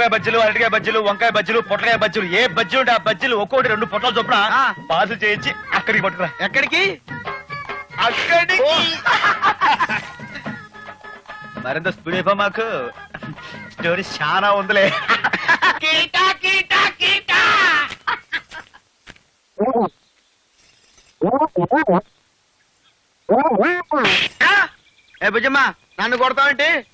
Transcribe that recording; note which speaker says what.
Speaker 1: బీరకాయ బజ్జీలు, అరటికాయ బజ్జీలు, వంకాయ బజ్జీలు, పొట్లకాయ బజ్జీలు, ఏ బజ్జీ ఉంటే ఆ బజ్జీలు ఒక్కోటి 2 పొట్లాలు చొప్పున పార్సల్ చేయించి అక్కడికి పట్టుకురా.
Speaker 2: ఎక్కడికి?
Speaker 1: అక్కడికి. మరింత స్పీడ్ అయిపో, మాకు స్టోరీ చాలా ఉందిలే.
Speaker 2: ఏ బుజ్జమ్మ, నన్ను కొడతావంటే